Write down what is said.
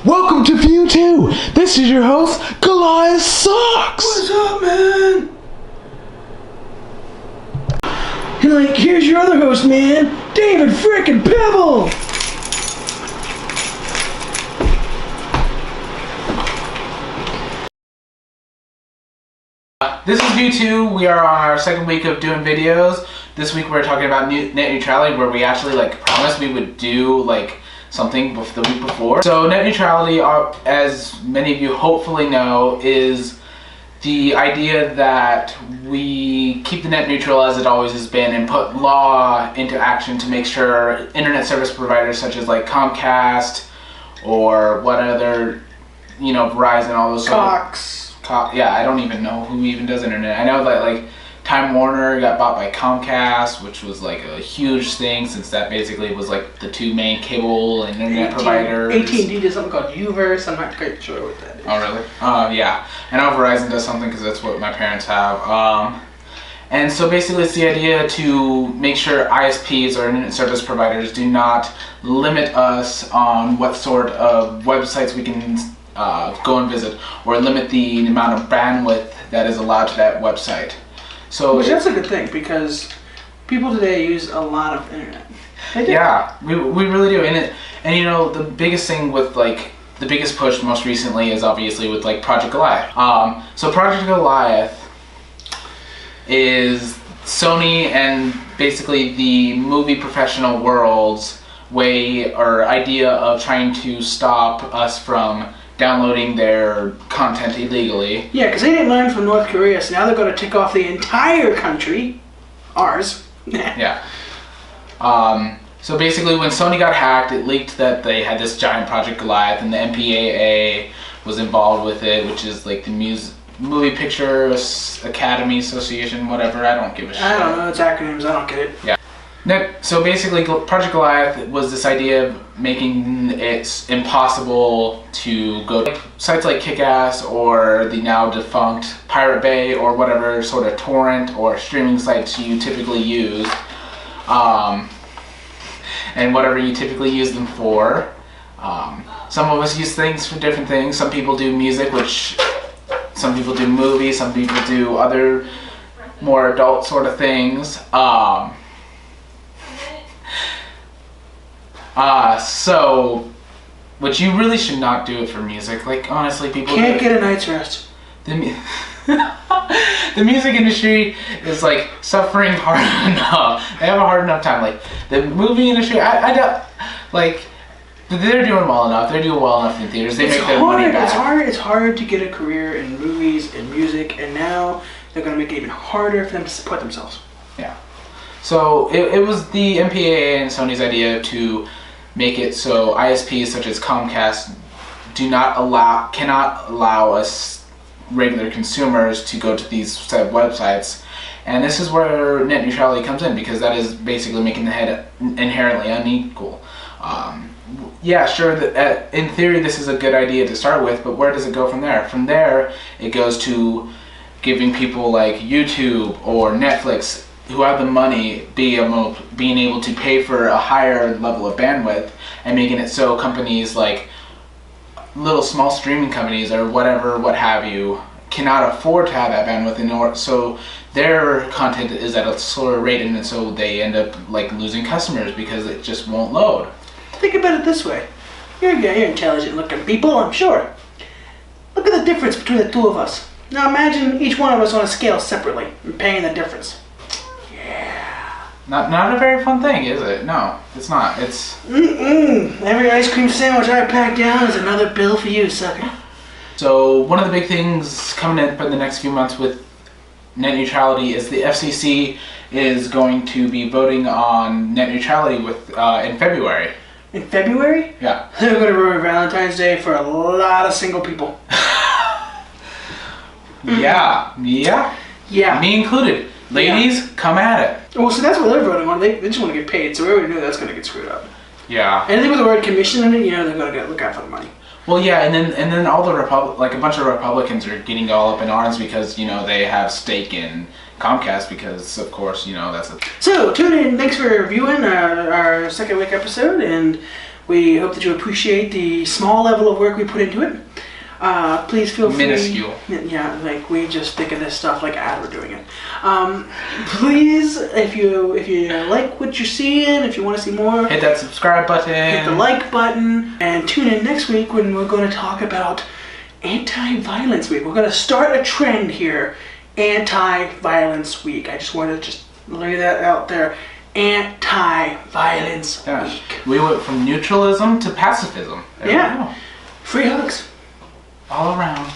Welcome to View 2! This is your host, Goliath Sucks! What's up, man? And like, here's your other host, man, David frickin' Pebble! This is View 2. We are on our second week of doing videos. This week we're talking about net neutrality, where we actually promised we would do something the week before. So net neutrality, as many of you hopefully know, is the idea that we keep the net neutral as it always has been and put law into action to make sure internet service providers such as Comcast or what other, Verizon, all those yeah, I don't even know who even does internet. I know that Time Warner got bought by Comcast, which was a huge thing, since that basically was the two main cable and internet providers. AT&T does something called Uverse. I'm not quite sure what that is. Oh really? Yeah. I know Verizon does something because that's what my parents have. And so basically it's the idea to make sure ISPs or internet service providers do not limit us on what sort of websites we can go and visit, or limit the amount of bandwidth that is allowed to that website. So which that's a good thing, because people today use a lot of internet. Yeah, we really do. And the biggest thing with the biggest push most recently is obviously with Project Goliath. So Project Goliath is Sony and basically the movie professional world's way or idea of trying to stop us from downloading their content illegally. Yeah, because they didn't learn from North Korea, so now they're going to tick off the entire country. Ours. Yeah. So basically when Sony got hacked, it leaked that they had this giant Project Goliath, and the MPAA was involved with it, which is the Movie Picture Academy Association, whatever. I don't give a shit. I don't know, it's acronyms, I don't get it. Yeah. So basically Project Goliath was this idea of making it impossible to go to sites like Kick-Ass or the now defunct Pirate Bay or whatever sort of torrent or streaming sites you typically use, and whatever you typically use them for. Some of us use things for different things. Some people do music, some people do movies, some people do other more adult sort of things. So, but you really should not do it for music. Honestly, people can't get a night's rest. The music industry is suffering hard enough. They have a hard enough time. The movie industry, I don't they're doing well enough. They're doing well enough in theaters. They make their money back. It's hard to get a career in movies and music, and now they're going to make it even harder for them to support themselves. Yeah. So it was the MPAA and Sony's idea to make it so ISPs such as Comcast cannot allow us regular consumers to go to these said websites. And this is where net neutrality comes in, because that is basically making the head inherently unequal. Yeah, sure, in theory this is a good idea to start with, but where does it go from there? From there, it goes to giving people like YouTube or Netflix, who have the money, being able to pay for a higher level of bandwidth, and making it so companies like little small streaming companies or whatever, what have you, cannot afford to have that bandwidth so their content is at a slower rate, and so they end up losing customers because it just won't load. Think about it this way. You're intelligent looking people, I'm sure. Look at the difference between the two of us. Now imagine each one of us on a scale separately and paying the difference. Not a very fun thing, is it? No, it's not. It's... Every ice cream sandwich I pack down is another bill for you, sucker. So one of the big things coming up in the next few months with net neutrality is the FCC is going to be voting on net neutrality in February. In February? Yeah. They're going to ruin Valentine's Day for a lot of single people. Yeah. Me included. Ladies, come at it. Well, so that's what they're voting on. They just want to get paid, so we already know that's going to get screwed up. Yeah. Anything with the word commission in it, they're going to look out for the money. Well, yeah, and then all the a bunch of Republicans are getting all up in arms because they have stake in Comcast because, of course, that's a... So, tune in. Thanks for viewing our second week episode, and We hope that you appreciate the small level of work we put into it. Please feel free. Minuscule. Yeah, like we just think of this stuff like as we're doing it. Please, if you like what you're seeing, if you want to see more, Hit that subscribe button. hit the like button, and tune in next week when we're going to talk about Anti-Violence Week. We're going to start a trend here, Anti-Violence Week. I just wanted to lay that out there. Anti-Violence Week. We went from neutralism to pacifism. There we Yeah. go. Free hugs. All around.